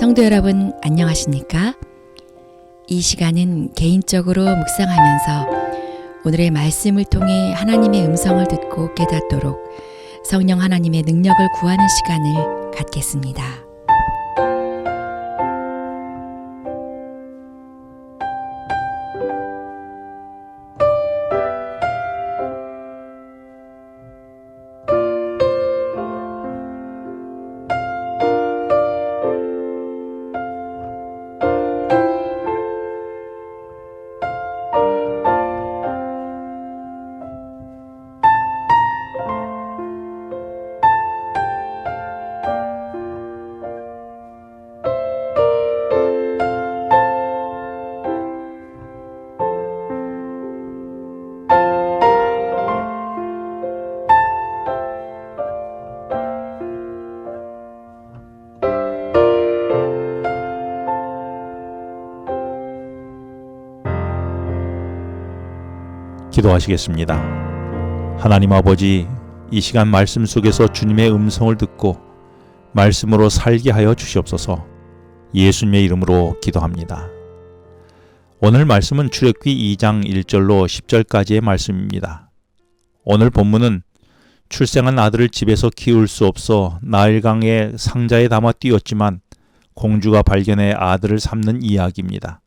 성도 여러분 안녕하십니까? 이 시간은 개인적으로 묵상하면서 오늘의 말씀을 통해 하나님의 음성을 듣고 깨닫도록 성령 하나님의 능력을 구하는 시간을 갖겠습니다. 기도하시겠습니다. 하나님 아버지, 이 시간 말씀 속에서 주님의 음성을 듣고 말씀으로 살게 하여 주시옵소서. 예수님의 이름으로 기도합니다. 오늘 말씀은 출애굽기 2장 1절로 10절까지의 말씀입니다. 오늘 본문은 출생한 아들을 집에서 키울 수 없어 나일강의 상자에 담아 띄웠지만 공주가 발견해 아들을 삼는 이야기입니다.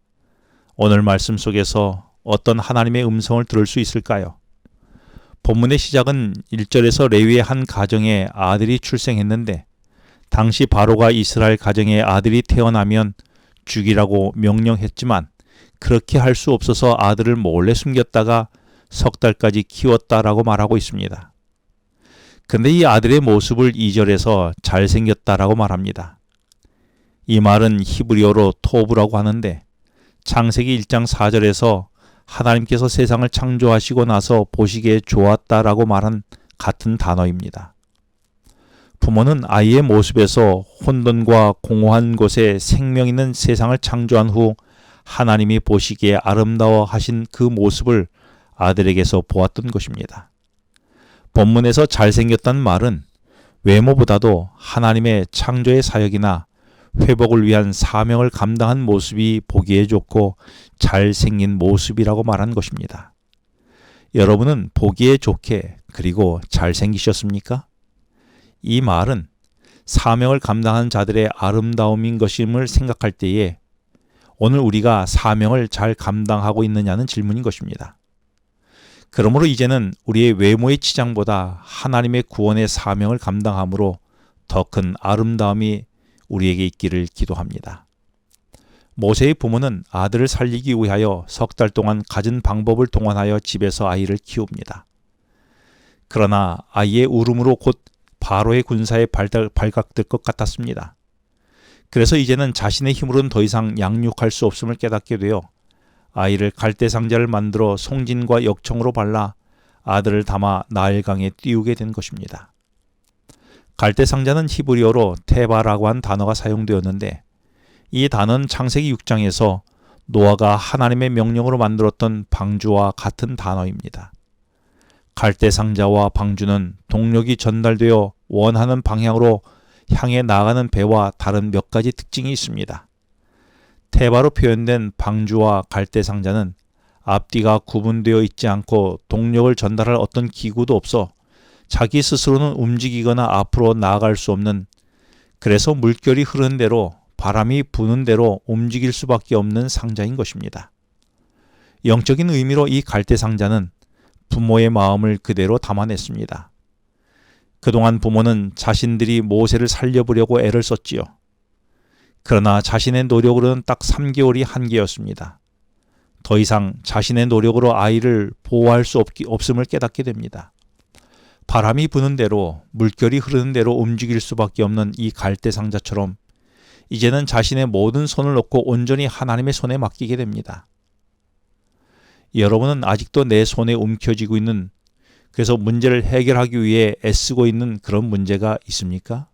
오늘 말씀 속에서 어떤 하나님의 음성을 들을 수 있을까요? 본문의 시작은 1절에서 레위의 한 가정에 아들이 출생했는데 당시 바로가 이스라엘 가정에 아들이 태어나면 죽이라고 명령했지만 그렇게 할 수 없어서 아들을 몰래 숨겼다가 석 달까지 키웠다라고 말하고 있습니다. 근데 이 아들의 모습을 2절에서 잘생겼다라고 말합니다. 이 말은 히브리어로 토브라고 하는데 창세기 1장 4절에서 하나님께서 세상을 창조하시고 나서 보시기에 좋았다라고 말한 같은 단어입니다. 부모는 아이의 모습에서 혼돈과 공허한 곳에 생명 있는 세상을 창조한 후 하나님이 보시기에 아름다워 하신 그 모습을 아들에게서 보았던 것입니다. 본문에서 잘생겼다는 말은 외모보다도 하나님의 창조의 사역이나 회복을 위한 사명을 감당한 모습이 보기에 좋고 잘생긴 모습이라고 말한 것입니다. 여러분은 보기에 좋게 그리고 잘생기셨습니까? 이 말은 사명을 감당한 자들의 아름다움인 것임을 생각할 때에 오늘 우리가 사명을 잘 감당하고 있느냐는 질문인 것입니다. 그러므로 이제는 우리의 외모의 치장보다 하나님의 구원의 사명을 감당함으로 더 큰 아름다움이 우리에게 있기를 기도합니다. 모세의 부모는 아들을 살리기 위하여 석 달 동안 갖은 방법을 동원하여 집에서 아이를 키웁니다. 그러나 아이의 울음으로 곧 바로의 군사에 발각될 것 같았습니다. 그래서 이제는 자신의 힘으로는 더 이상 양육할 수 없음을 깨닫게 되어 아이를 갈대 상자를 만들어 송진과 역청으로 발라 아들을 담아 나일강에 띄우게 된 것입니다. 갈대 상자는 히브리어로 테바라고 한 단어가 사용되었는데 이 단어는 창세기 6장에서 노아가 하나님의 명령으로 만들었던 방주와 같은 단어입니다. 갈대 상자와 방주는 동력이 전달되어 원하는 방향으로 향해 나가는 배와 다른 몇 가지 특징이 있습니다. 테바로 표현된 방주와 갈대 상자는 앞뒤가 구분되어 있지 않고 동력을 전달할 어떤 기구도 없어 자기 스스로는 움직이거나 앞으로 나아갈 수 없는, 그래서 물결이 흐르는 대로 바람이 부는 대로 움직일 수밖에 없는 상자인 것입니다. 영적인 의미로 이 갈대 상자는 부모의 마음을 그대로 담아냈습니다. 그동안 부모는 자신들이 모세를 살려보려고 애를 썼지요. 그러나 자신의 노력으로는 딱 3개월이 한계였습니다. 더 이상 자신의 노력으로 아이를 보호할 수 없음을 깨닫게 됩니다. 바람이 부는 대로 물결이 흐르는 대로 움직일 수밖에 없는 이 갈대 상자처럼 이제는 자신의 모든 손을 놓고 온전히 하나님의 손에 맡기게 됩니다. 여러분은 아직도 내 손에 움켜쥐고 있는, 그래서 문제를 해결하기 위해 애쓰고 있는 그런 문제가 있습니까?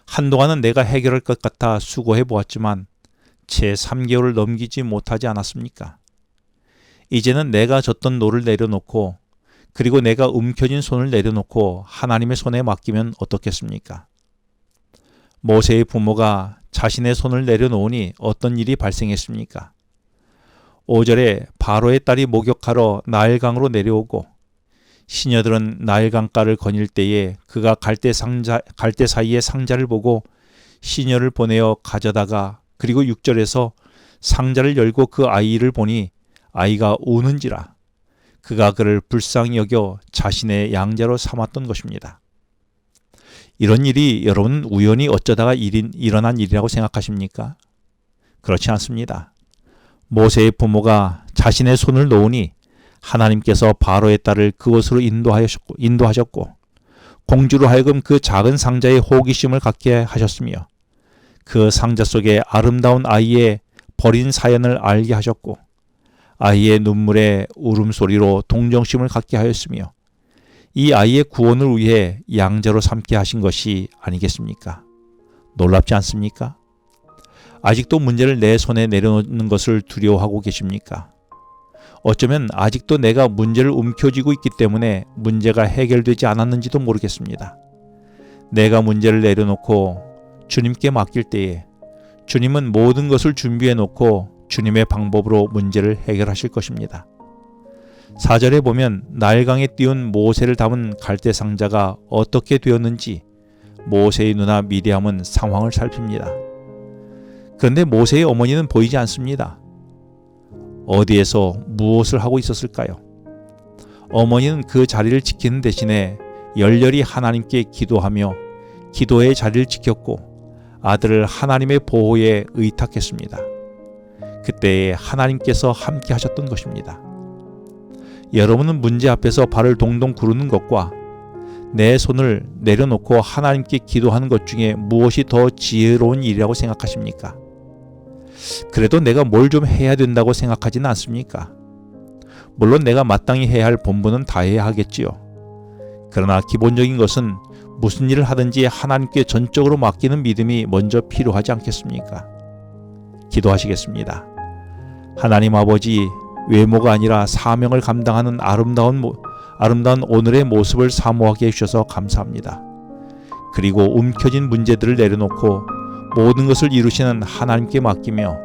한동안은 내가 해결할 것 같아 수고해 보았지만 채 3개월을 넘기지 못하지 않았습니까? 이제는 내가 졌던 노를 내려놓고 그리고 내가 움켜쥔 손을 내려놓고 하나님의 손에 맡기면 어떻겠습니까? 모세의 부모가 자신의 손을 내려놓으니 어떤 일이 발생했습니까? 5절에 바로의 딸이 목욕하러 나일강으로 내려오고 시녀들은 나일강가를 거닐 때에 그가 갈대 사이에 상자를 보고 시녀를 보내어 가져다가 그리고 6절에서 상자를 열고 그 아이를 보니 아이가 우는지라 그가 그를 불쌍히 여겨 자신의 양자로 삼았던 것입니다. 이런 일이 여러분 우연히 어쩌다가 일어난 일이라고 생각하십니까? 그렇지 않습니다. 모세의 부모가 자신의 손을 놓으니 하나님께서 바로의 딸을 그곳으로 인도하셨고 공주로 하여금 그 작은 상자에 호기심을 갖게 하셨으며 그 상자 속에 아름다운 아이의 버린 사연을 알게 하셨고 아이의 눈물의 울음소리로 동정심을 갖게 하였으며 이 아이의 구원을 위해 양자로 삼게 하신 것이 아니겠습니까? 놀랍지 않습니까? 아직도 문제를 내 손에 내려놓는 것을 두려워하고 계십니까? 어쩌면 아직도 내가 문제를 움켜쥐고 있기 때문에 문제가 해결되지 않았는지도 모르겠습니다. 내가 문제를 내려놓고 주님께 맡길 때에 주님은 모든 것을 준비해 놓고 주님의 방법으로 문제를 해결하실 것입니다. 4절에 보면 나일강에 띄운 모세를 담은 갈대 상자가 어떻게 되었는지 모세의 누나 미리암은 상황을 살핍니다. 그런데 모세의 어머니는 보이지 않습니다. 어디에서 무엇을 하고 있었을까요? 어머니는 그 자리를 지키는 대신에 열렬히 하나님께 기도하며 기도의 자리를 지켰고 아들을 하나님의 보호에 의탁했습니다. 그때에 하나님께서 함께 하셨던 것입니다. 여러분은 문제 앞에서 발을 동동 구르는 것과 내 손을 내려놓고 하나님께 기도하는 것 중에 무엇이 더 지혜로운 일이라고 생각하십니까? 그래도 내가 뭘 좀 해야 된다고 생각하지는 않습니까? 물론 내가 마땅히 해야 할 본분은 다 해야 하겠지요. 그러나 기본적인 것은 무슨 일을 하든지 하나님께 전적으로 맡기는 믿음이 먼저 필요하지 않겠습니까? 기도하시겠습니다. 하나님 아버지, 외모가 아니라 사명을 감당하는 아름다운 오늘의 모습을 사모하게 해주셔서 감사합니다. 그리고 움켜진 문제들을 내려놓고 모든 것을 이루시는 하나님께 맡기며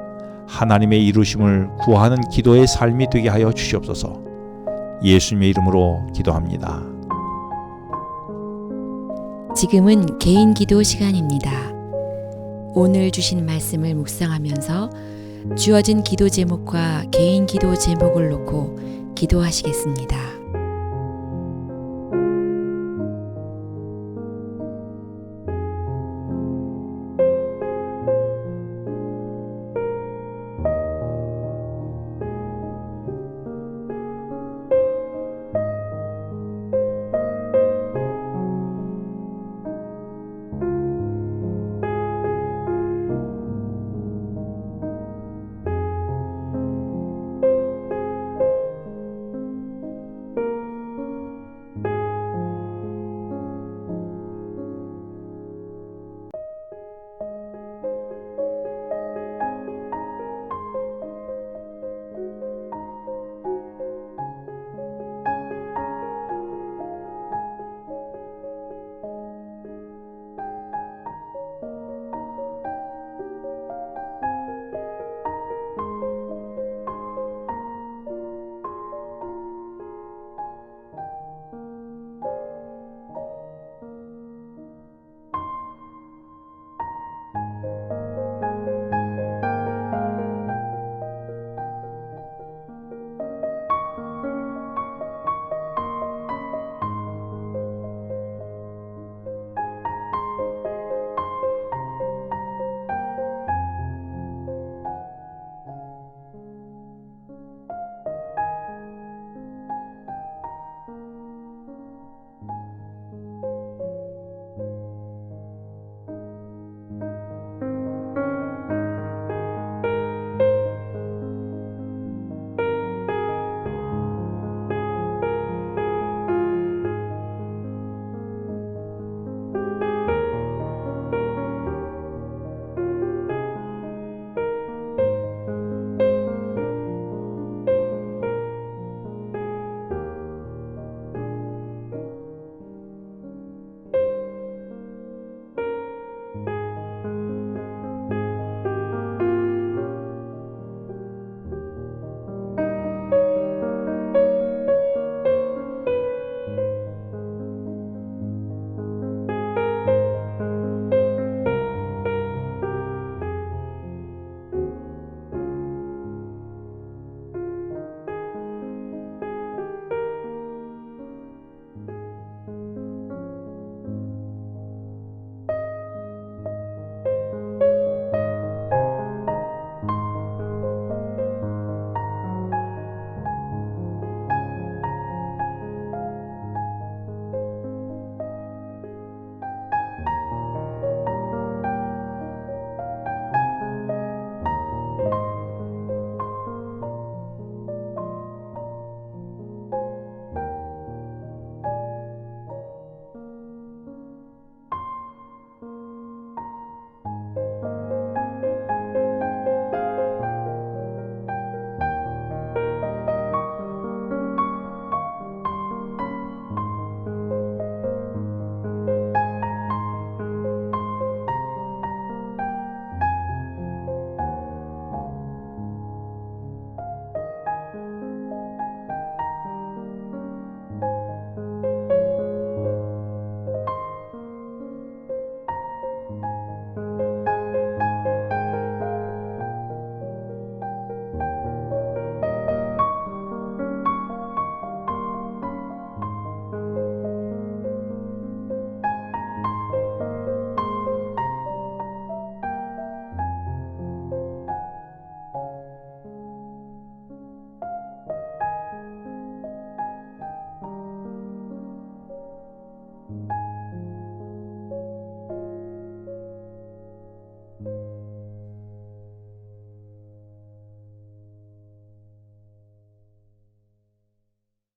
하나님의 이루심을 구하는 기도의 삶이 되게 하여 주시옵소서. 예수님의 이름으로 기도합니다. 지금은 개인 기도 시간입니다. 오늘 주신 말씀을 묵상하면서 주어진 기도 제목과 개인 기도 제목을 놓고 기도하시겠습니다.